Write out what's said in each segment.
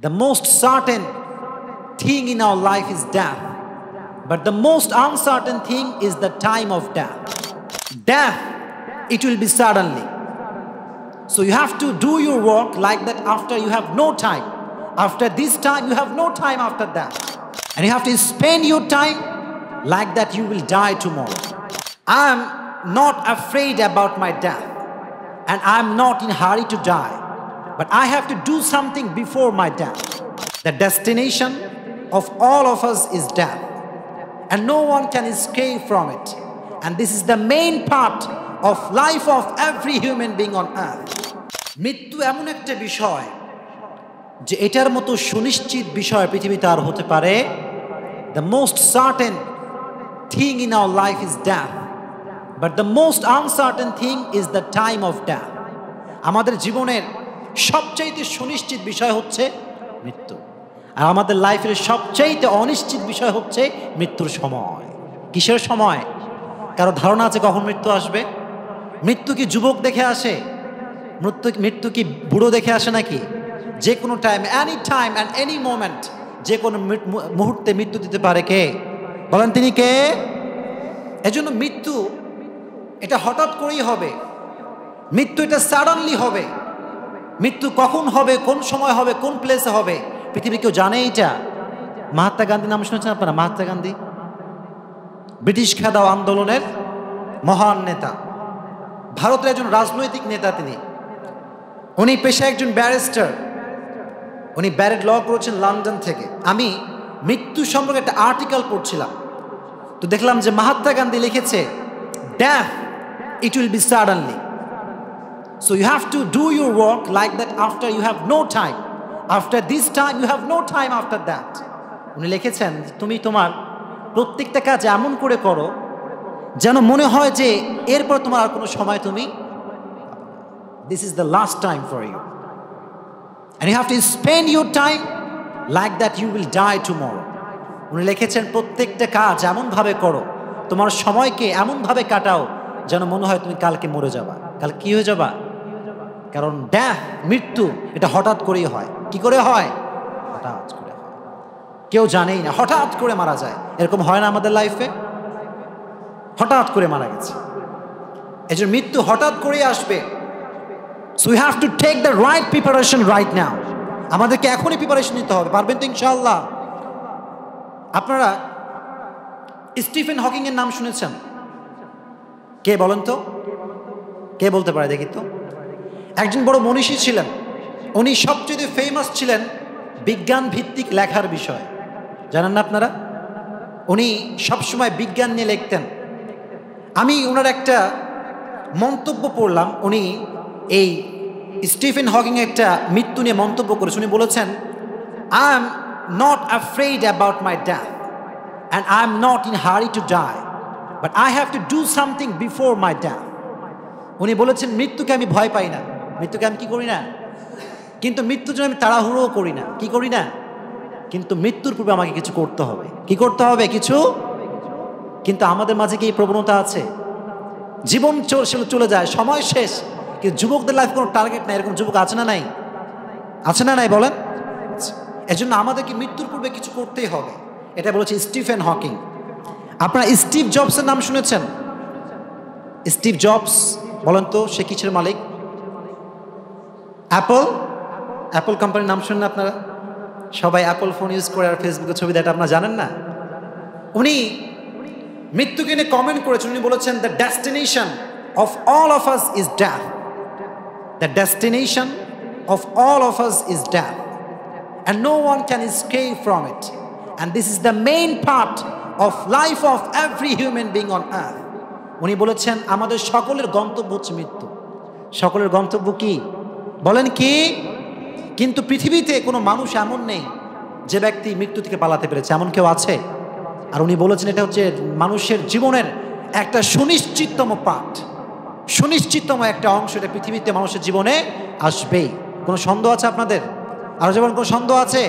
The most certain thing in our life is death. But the most uncertain thing is the time of death. Death, it will be suddenly. So you have to do your work like that after you have no time. After this time, you have no time after that. And you have to spend your time like that you will die tomorrow. I am not afraid about my death. And I am not in a hurry to die. But I have to do something before my death. The destination of all of us is death. And no one can escape from it. And this is the main part of life of every human being on earth. মৃত্যু এমন একটা বিষয় যে এটার মতো সুনিশ্চিত বিষয় পৃথিবীতে আর হতে পারে। The most certain thing in our life is death. But the most uncertain thing is the time of death. আমাদের জীবনের সবচেয়ে সুনিশ্চিত বিষয় হচ্ছে মৃত্যু। আর আমাদের লাইফের সবচেয়ে অনিশ্চিত বিষয় হচ্ছে মৃত্যুর সময়। কিসের সময়? কারো ধারণা আছে কখন মৃত্যু আসবে? মৃত্যু কি যুবক দেখে আসে? মৃত্যু কি বুড়ো দেখে আসে নাকি? যে কোনো time, any time and any moment, যে কোনো মুহূর্তে মৃত্যু দিতে পারে কে? বলেন তিনি কে? এজন্য মৃত্যু এটা হঠাৎ করেই হবে। মৃত্যু এটা সাডেনলি হবে। মৃত্যু কখন হবে, কোন সময় হবে, কোন প্লেসে হবে, পৃথিবী কেউ জানে এটা? মহাত্মা গান্ধী নাম শুনেছেন আপনারা? মহাত্মা গান্ধী ব্রিটিশ খেদাও আন্দোলনের মহান নেতা, ভারতের একজন রাজনৈতিক নেতা। উনি পেশায় একজন ব্যারিস্টার। উনি ব্যারেট ল করেছেন লন্ডন থেকে। আমি মৃত্যু সম্পর্কে একটা আর্টিকেল পড়ছিলাম, তো দেখলাম যে মহাত্মা গান্ধী লিখেছে, death it will be suddenly, so you have to do your work like that after you have no time, after this time you have no time after that. উনি লিখেছেন তুমি তোমার প্রত্যেকটা কাজ এমন করে করো যেন মনে হয় যে এরপর তোমার আর কোনো সময় তুমি, this is the last time for you, and you have to spend your time like that you will die tomorrow. উনি লিখেছেন প্রত্যেকটা কাজ এমনভাবে করো, তোমার সময়কে এমনভাবে কাটাও যেন মনে হয় তুমি কালকে মরে যাবা। কাল কি হয়ে যাবা? কারণ ডেথ, মৃত্যু, এটা হঠাৎ করেই হয়। কি করে হয়? হঠাৎ করে হয়, কেউ জানেই না, হঠাৎ করে মারা যায়। এরকম হয় না আমাদের লাইফে? হঠাৎ করে মারা গেছে। এই যে মৃত্যু হঠাৎ করেই আসবে। So we have to take the right preparation right now. আমাদেরকে এখনই প্রিপারেশন নিতে হবে। পারবেন তো ইনশাআল্লাহ? আপনারা স্টিফেন হকিং এর নাম শুনেছেন? কে বলেন তো? কে বলতে পারে দেখি তো? একজন বড় মনীষী ছিলেন। উনি সবচেয়ে ফেমাস ছিলেন বিজ্ঞান ভিত্তিক লেখার বিষয়। জানেন না আপনারা? উনি সবসময় বিজ্ঞান নিয়ে লিখতেন। আমি ওনার একটা মন্তব্য পড়লাম। উনি এই স্টিফেন হকিং একটা মৃত্যু নিয়ে মন্তব্য করেছেন। উনি বলেছেন, I am not afraid about my death and I am not in hurry to die, but I have to do something before my death. উনি বলেছেন মৃত্যুকে আমি ভয় পাই না, মৃত্যুকে আমি কি করি না, কিন্তু মৃত্যুর জন্য আমি তাড়াহুড়ো করি না। কি করি না? কিন্তু মৃত্যুর পূর্বে আমাকে কিছু করতে হবে। কি করতে হবে? কিছু। কিন্তু আমাদের মাঝে কি এই প্রবণতা আছে? জীবন চলে যায়, সময় শেষ, কিন্তু যুবকদের লাইফ কোনো টার্গেট নাই। এরকম যুবক আছে না নাই? আছে না নাই বলেন? এজন্য আমাদেরকে মৃত্যুর পূর্বে কিছু করতেই হবে। এটা বলেছে স্টিফেন হকিং। আপনারা স্টিভ জবসের নাম শুনেছেন? স্টিভ জবস, বলেন তো সে কিসের মালিক? অ্যাপল কোম্পানির নাম শুনেন আপনারা? সবাই অ্যাপল ফোন ইউজ করে আর ফেসবুকে ছবি দেয়, আপনারা জানেন না? উনি মৃত্যুকে নিয়ে কমেন্ট করেছেন। উনি বলেছেন, the destination of all of us is death. The destination of all of us is death. And no one can escape from it. And this is the main part of life of every human being on earth. উনি বলেছেন আমাদের সকলের গন্তব্য হচ্ছে মৃত্যু। সকলের গন্তব্য কি? বলেন কি? কিন্তু পৃথিবীতে কোনো মানুষ এমন নেই যে ব্যক্তি মৃত্যু থেকে পালাতে পেরেছে। এমন কেউ আছে? আর উনি বলেছেন এটা হচ্ছে মানুষের জীবনের একটা সুনিশ্চিততম পার্ট, সুনিশ্চিততম একটা অংশ। এটা পৃথিবীতে মানুষের জীবনে আসবেই। কোনো সন্দেহ আছে আপনাদের? আর যেমন কোনো সন্দেহ আছে?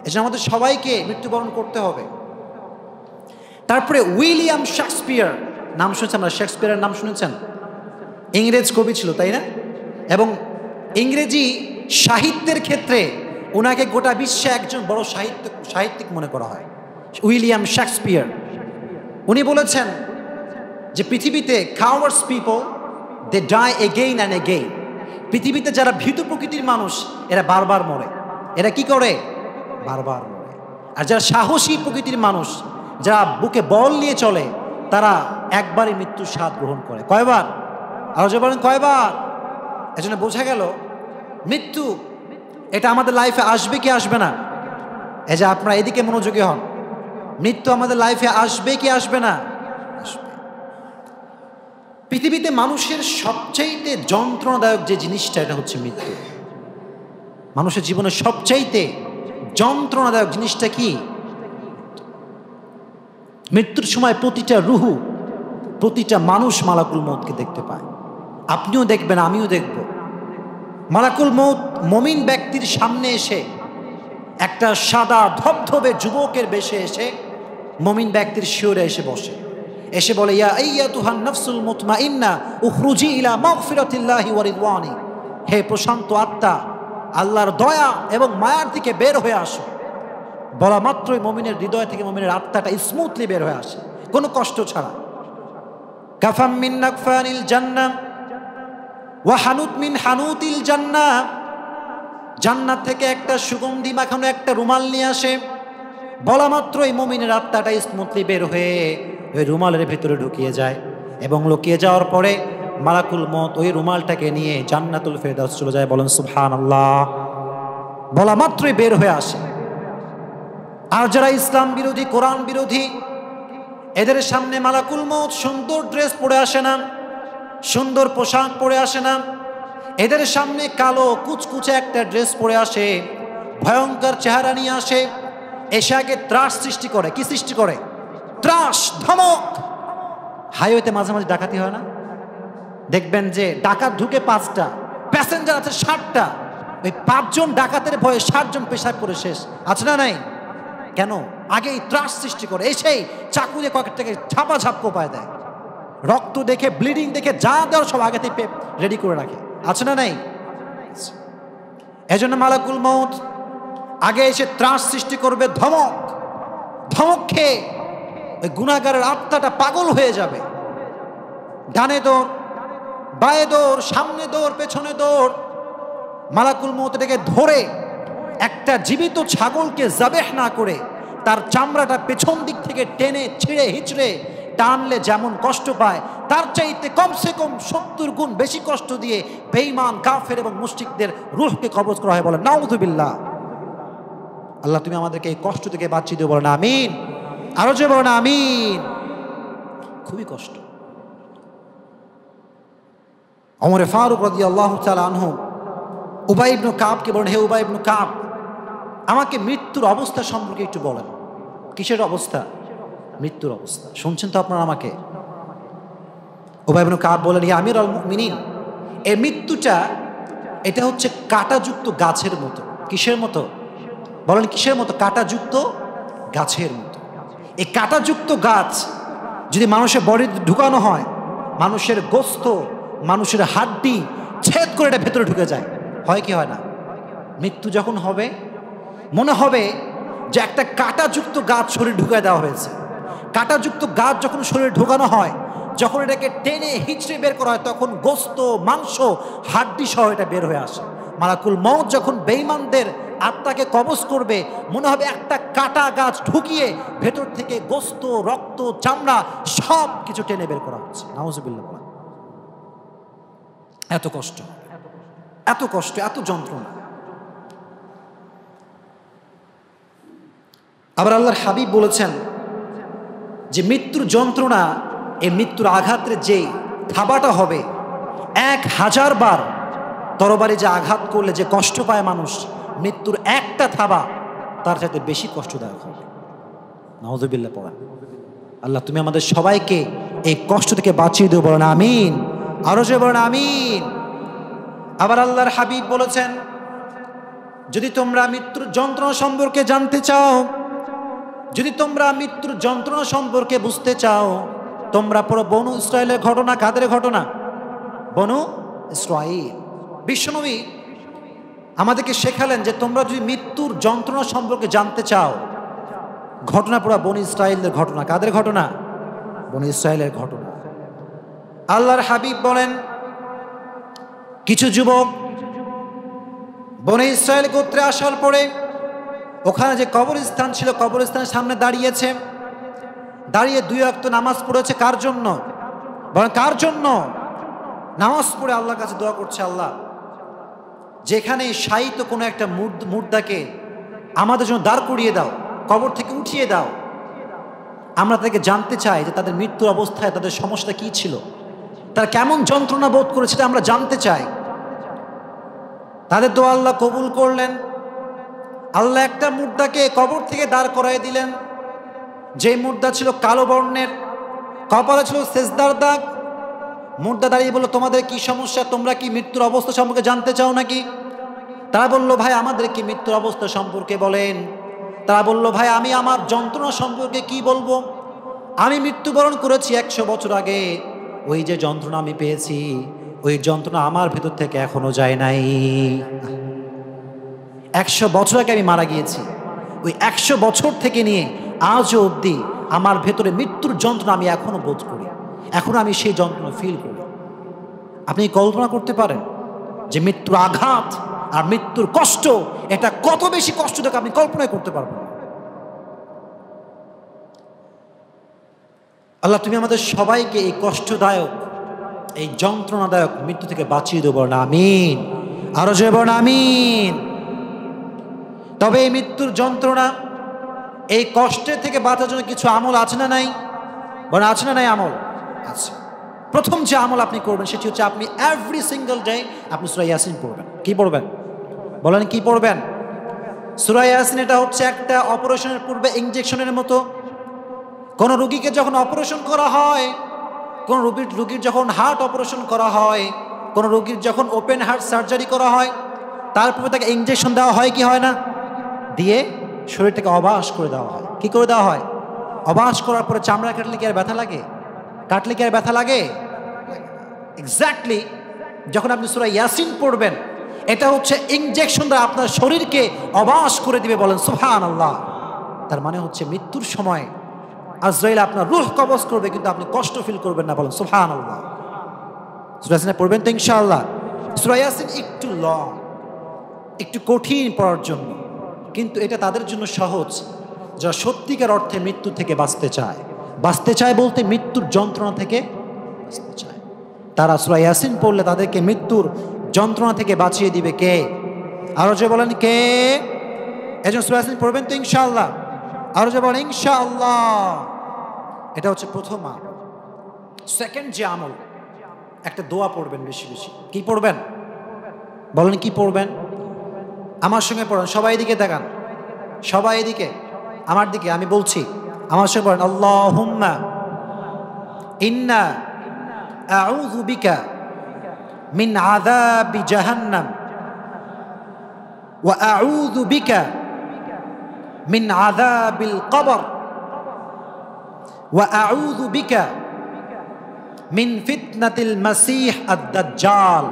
এজন্য আমাদের সবাইকে মৃত্যুবরণ করতে হবে। তারপরে উইলিয়াম শেক্সপিয়ার নাম শুনেছেন? আমরা শেক্সপিয়ারের নাম শুনেছেন? ইংরেজ কবি ছিল, তাই না? এবং ইংরেজি সাহিত্যের ক্ষেত্রে ওনাকে গোটা বিশ্বে একজন বড় সাহিত্যিক মনে করা হয়, উইলিয়াম শেক্সপিয়ার। উনি বলেছেন যে পৃথিবীতে cowards people they die again and again. পৃথিবীতে যারা ভীতু প্রকৃতির মানুষ এরা বারবার মরে। এরা কি করে? বারবার মরে। আর যারা সাহসী প্রকৃতির মানুষ, যারা বুকে বল নিয়ে চলে, তারা একবারই মৃত্যুর স্বাদ গ্রহণ করে। কয়বার? আরো যে বলেন কয়বার? এজন্য বোঝা গেল মৃত্যু এটা আমাদের লাইফে আসবে কি আসবে না। এই যে আপনারা এদিকে মনোযোগী হন, মৃত্যু আমাদের লাইফে আসবে কি আসবে না? আসবে। পৃথিবীতে মানুষের সবচাইতে যন্ত্রণাদায়ক যে জিনিসটা এটা হচ্ছে মৃত্যু। মানুষের জীবনের সবচাইতে যন্ত্রণাদায়ক জিনিসটা কি? মৃত্যুর সময় প্রতিটা রুহু, প্রতিটা মানুষ মালাকুল মউতকে দেখতে পায়। আপনিও দেখবেন, আমিও দেখব। মালাকুল মউত মুমিন ব্যক্তির সামনে এসে একটা সাদা ধবধবে যুবকের বেশে এসে মুমিন ব্যক্তির শিওরে এসে বসে, এসে বলে, ইয়া আইয়াতুহান নাফসুল মুতমাইন্না উখরুজি ইলা মাগফিরাতিল্লাহি ওয়া রিদওয়ানি। হে প্রশান্ত আত্মা, আল্লাহর দয়া এবং মায়ার দিকে বের হয়ে আসো। বলা মাত্রই মুমিনের হৃদয় থেকে মুমিনের আত্মাটা স্মুথলি বের হয়ে আসে, কোনো কষ্ট ছাড়া। কাফাম মিন নাকফানিল জান্নাহ ওয়া হানুত মিন হানুতিল জান্নাহ। জান্নাত থেকে একটা সুগন্ধি মাখানো একটা রুমাল নিয়ে আসে। বলা মাত্রই মুমিনের আত্মাটা স্মুথলি বের হয়ে ওই রুমালের ভিতরে ঢুকিয়ে যায়, এবং লুকিয়ে যাওয়ার পরে মালাকুল মউত ওই রুমালটাকে নিয়ে জান্নাতুল ফেরদাউস চলে যায়। বলেন সুবহানাল্লাহ। বলা মাত্রই বের হয়ে আসে। আর যারা ইসলাম বিরোধী, কোরআন বিরোধী, এদের সামনে মালাকুল মউত সুন্দর ড্রেস পরে আসে না, সুন্দর পোশাক পরে আসে না। এদের সামনে কালো কুচকুচে একটা ড্রেস পরে আসে, ভয়ঙ্কর চেহারা নিয়ে আসে। এসে আগে ত্রাস সৃষ্টি করে। কি সৃষ্টি করে? ত্রাস, ধমক। হাইওয়েতে মাঝে মাঝে ডাকাতি হয় না? দেখবেন যে ডাকাত ঢুকে 5টা, প্যাসেঞ্জার আছে 60টা। ওই 5 জন ডাকাতের ভয়ে 60 জন পেশাব করে শেষ। আছে না নাই? কেন? আগেই ত্রাস সৃষ্টি করে। এসেই চাকু দিয়ে কয়েকটাকে ঝাপাঝাপ কোপায় দেয়। রক্ত দেখে, ব্লিডিং দেখে যা দেওয়ার সব আগে থেকে রেডি করে রাখে। আছে না নাই? এজন্য মালাকুল মউত আগে এসে ত্রাস সৃষ্টি করবে, ধমক। ধমক খেয়ে ওই গুনাহগারের আত্মাটা পাগল হয়ে যাবে। ডানে দৌড়, বায়ে দৌড়, সামনে দৌড়, পেছনে দৌড়। মালাকুল মউত এটাকে ধরে একটা জীবিত ছাগলকে জাবেহ না করে তার চামড়াটা পেছন দিক থেকে টেনে ছিঁড়ে হিচড়ে টানলে যেমন কষ্ট পায়, তার চাইতে কমসে কম 70 গুণ বেশি কষ্ট দিয়ে বেঈমান, কাফের এবং মুশরিকদের রূহকে কবজ করা হয়। বলেন নাউযুবিল্লাহ। আল্লাহ তুমি আমাদেরকে এই কষ্ট থেকে বাঁচিয়ে দিও। বলেন আমিন। আরো যে বলেন আমিন। খুবই কষ্ট। ওমরে ফারুক রাদিয়াল্লাহু তাআলা আনহু উবাই ইবনে কাবকে বলেন, হে উবাই ইবনে কাব, আমাকে মৃত্যুর অবস্থা সম্পর্কে একটু বলেন। কিসের অবস্থা? মৃত্যুর অবস্থা। শুনছেন তো আপনারা আমাকে? উবাই ইবনে কাব বলেন, হে আমিরুল মুমিনিন, এই মৃত্যুটা এটা হচ্ছে কাঁটাযুক্ত গাছের মতো। কিসের মতো? বলেন কিসের মতো? কাঁটাযুক্ত গাছের মতো। এই কাঁটাযুক্ত গাছ যদি মানুষের বডি ঢুকানো হয়, মানুষের গোস্ত, মানুষের হাড্ডি ছেদ করে এটা ভেতরে ঢুকে যায়। হয় কি হয় না? মৃত্যু যখন হবে মনে হবে যে একটা কাঁটাযুক্ত গাছ শরীরে ঢুকায় দেওয়া হয়েছে। কাঁটাযুক্ত গাছ যখন শরীরে ঢোকানো হয়, যখন এটাকে টেনে হিচড়ে বের করা হয়, তখন গোস্ত, মাংস, হাড্ডি সহ এটা বের হয়ে আসে। মালাকুল মউত যখন বেঈমানদের আত্মাকে কবজ করবে, মনে হবে একটা কাটা গাছ ঢুকিয়ে ভেতর থেকে গোস্ত, রক্ত, চামড়া সব কিছু টেনে বের করা হচ্ছে। নাউযুবিল্লাহ। এত কষ্ট, এত কষ্ট, এত যন্ত্রণা। আবার আল্লাহর হাবিব বলেছেন যে মৃত্যুর যন্ত্রণা, এই মৃত্যুর আঘাতের যে থাবাটা হবে, 1000 বার তরবারি যে আঘাত করলে যে কষ্ট পায় মানুষ, মৃত্যুর একটা থাবা তার সাথে বেশি কষ্টদায়ক হবে। নাউযুবিল্লাহ পড়া। আল্লাহ তুমি আমাদের সবাইকে এই কষ্ট থেকে বাঁচিয়ে দিও। বলেন আমিন। আরো যে বলেন আমিন। আবার আল্লাহর হাবিব বলেছেন, যদি তোমরা মৃত্যুর যন্ত্রণা সম্পর্কে জানতে চাও, যদি তোমরা মৃত্যুর যন্ত্রণা সম্পর্কে বুঝতে চাও, তোমরা পড়ো বনু ইসরাইলের ঘটনা। কাদের ঘটনা? বনু ইসরাইল। বিশ্বনবী আমাদেরকে শেখালেন যে তোমরা যদি মৃত্যুর যন্ত্রণা সম্পর্কে জানতে চাও, ঘটনা পুরা বনী ইসরাইলের ঘটনা। কাদের ঘটনা? বনী ইসরাইলের ঘটনা। আল্লাহর হাবিব বলেন, কিছু যুবক বনী ইসরাইল গোত্রে আসার পরে ওখানে যে কবরস্থান ছিল, কবরস্থানের সামনে দাঁড়িয়েছে, দাঁড়িয়ে 2 ওয়াক্ত নামাজ পড়েছে। কার জন্য? বলেন কার জন্য? নামাজ পড়ে আল্লাহর কাছে দোয়া করছে, আল্লাহ যেখানে শায়িত কোনো একটা মুর্দাকে আমাদের জন্য দাঁড় করিয়ে দাও, কবর থেকে উঠিয়ে দাও। আমরা তাদেরকে জানতে চাই যে তাদের মৃত্যুর অবস্থায় তাদের সমস্যা কি ছিল, তারা কেমন যন্ত্রণা বোধ করেছে, সেটা আমরা জানতে চাই। তাদের দোয়া আল্লাহ কবুল করলেন। আল্লাহ একটা মুর্দাকে কবর থেকে দাঁড় করাই দিলেন, যে মুর্দা ছিল কালো বর্ণের, কপালে ছিল সেজদার দাগ। মুর্দা দাঁড়িয়ে বলল, তোমাদের কি সমস্যা? তোমরা কি মৃত্যুর অবস্থা সম্পর্কে জানতে চাও নাকি? তারা বলল, ভাই আমাদের কি মৃত্যুর অবস্থা সম্পর্কে বলেন। তারা বলল, ভাই আমি আমার যন্ত্রণা সম্পর্কে কি বলবো? আমি মৃত্যুবরণ করেছি 100 বছর আগে। ওই যে যন্ত্রণা আমি পেয়েছি, ওই যন্ত্রণা আমার ভেতর থেকে এখনো যায় নাই। 100 বছর আগে আমি মারা গিয়েছি, ওই 100 বছর থেকে নিয়ে আজও অবধি আমার ভেতরে মৃত্যুর যন্ত্রণা আমি এখনো বোধ করি, এখনো আমি সেই যন্ত্রণা ফিল করি। আপনি কল্পনা করতে পারেন যে মৃত্যুর আঘাত আর মৃত্যুর কষ্ট, এটা কত বেশি কষ্টদায়ক আপনি কল্পনাই করতে পারবেন। আল্লাহ তুমি আমাদের সবাইকে এই কষ্টদায়ক, এই যন্ত্রণাদায়ক মৃত্যু থেকে বাঁচিয়ে দেবো না, আমিন। আরো জোরে না আমিন। তবে এই মৃত্যুর যন্ত্রণা, এই কষ্টের থেকে বাঁচার জন্য কিছু আমল আছে না নাই? বলেন আছে না নাই? আমল আছে। প্রথম যে আমল আপনি করবেন সেটি হচ্ছে আপনি এভরি সিঙ্গেল ডে আপনি সূরা ইয়াসিন পড়বেন। কি পড়বেন? বলেন কি পড়বেন? সূরা ইয়াসিন এটা হচ্ছে একটা অপারেশনের পূর্বে ইনজেকশনের মতো। কোন রোগীকে যখন অপারেশন করা হয়, কোন রোগীর যখন হার্ট অপারেশন করা হয়, কোন রোগীর যখন ওপেন হার্ট সার্জারি করা হয়, তারপরে তাকে ইনজেকশন দেওয়া হয় কি হয় না? দিয়ে শরীরটাকে অবাস করে দেওয়া হয়। কি করে দেওয়া হয়? অবাস করার পরে চামড়া কাটলে কি আর ব্যথা লাগে? কাটলে কি আর ব্যথা লাগে? এক্স্যাক্টলি যখন আপনি সূরা ইয়াসিন পড়বেন, এটা হচ্ছে ইনজেকশন দ্বারা আপনার শরীরকে অবাস করে দিবে। বলেন সুবহানাল্লাহ। তার মানে হচ্ছে মৃত্যুর সময় আজরাইল আপনার রূহ কবজ করবে, কিন্তু আপনি কষ্ট ফিল করবেন না। বলেন সুবহানাল্লাহ। সূরা ইয়াসিন পড়বেন তো ইনশাআল্লাহ। সূরা ইয়াসিন একটু লং, একটু কঠিন পড়ার জন্য, কিন্তু এটা তাদের জন্য সহজ যারা সত্যিকার অর্থে মৃত্যু থেকে বাঁচতে চায়। বাঁচতে চায় বলতে মৃত্যুর যন্ত্রণা থেকে বাঁচতে চায়। তারা সূরা ইয়াসিন পড়লে তাদেরকে মৃত্যুর যন্ত্রণা থেকে বাঁচিয়ে দিবে কে? আরো যে বলেন কে? এজন্য সূরা ইয়াসিন পড়বেন তো ইনশাআল্লাহ। আরো যে বলেন ইনশাআল্লাহ। এটা হচ্ছে প্রথম আমল। সেকেন্ড যে আমল, একটা দোয়া পড়বেন বেশি বেশি। কি পড়বেন? বলেন কি পড়বেন? আমার সঙ্গে পড়েন, সবাই এদিকে তাকান, সবাই এদিকে আমার দিকে, আমি বলছি আমার সঙ্গে পড়েন। আল্লাহুম্মা ইন্না আউযু বিকা মিন আযাবি জাহান্নাম ওয়া আউযু বিকা মিন আযাবিল কবর ওয়া আউযু বিকা মিন ফিতনাতিল মাসীহ আদ-দাজ্জাল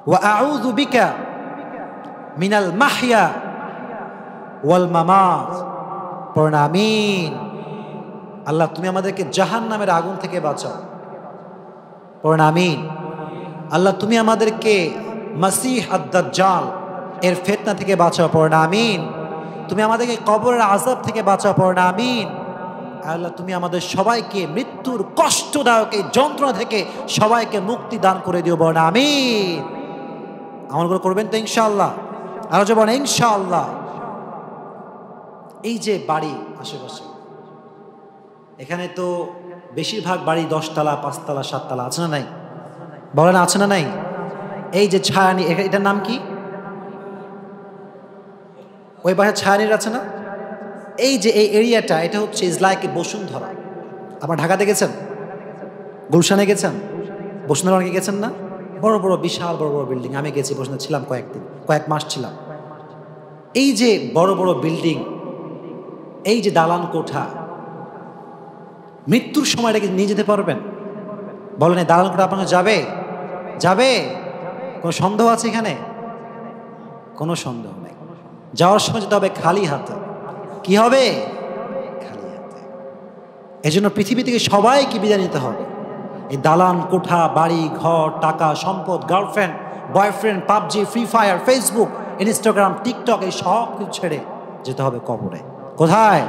ওয়া আউযু বিকা মিনাল মাহইয়া ওয়াল মামাত। পড়ুন আমিন। আল্লাহ তুমি আমাদেরকে জাহান্নামের আগুন থেকে বাঁচাও। পড়ুন আমিন। আল্লাহ তুমি আমাদেরকে মাসীহ আদ-দাজ্জাল এর ফিতনা থেকে বাঁচাও। পড়ুন আমিন। তুমি আমাদেরকে কবরের আযাব থেকে বাঁচাও। পড়ুন আমিন। আল্লাহ তুমি আমাদের সবাইকে মৃত্যুর কষ্টদায়ক এই যন্ত্রণা থেকে সবাইকে মুক্তি দান করে দিও। পড়ুন আমিন। আমলগুলো করবেন তো ইনশাআল্লাহ। আরো যে বলেন ইনশাআল্লাহ। এই যে বাড়ি আশেপাশে, এখানে তো বেশিরভাগ বাড়ি 10 তলা 5 তলা 7 তলা, আছে না নাই? বলেন আছে না নাই? এই যে ছায়ানি, এটার নাম কি? ওই পাশে ছায়ানির আছে না? এই যে এই এরিয়াটা, এটা হচ্ছে ইজ লাইক বসুন্ধরা। আপনার ঢাকাতে গেছেন? গুলশানে গেছেন? বসুন্ধরা অনেকে গেছেন না? বড় বড় বিশাল বড় বড় বিল্ডিং। আমি গেছি, বসুন্ধরা ছিলাম কয়েকদিন, কয়েক মাস ছিলাম। এই যে বড় বড় বিল্ডিং, এই যে দালান কোঠা, মৃত্যুর সময় এটাকে নিয়ে যেতে পারবেন? বলেন এই দালান কোঠা আপনাকে যাবে? যাবে? কোনো সন্দেহ আছে এখানে? কোনো সন্দেহ নেই। যাওয়ার সময় যেতে হবে খালি হাতে। কি হবে? খালি হাতে। এজন্য পৃথিবী থেকে সবাইকে বিদায় নিতে হবে। এই দালান কোঠা, বাড়ি ঘর, টাকা সম্পদ, girlfriend boyfriend, PUBG, free fire, Facebook, Instagram, TikTok, এই সব কিছু ছেড়ে যেতে হবে কবরে। কোথায়?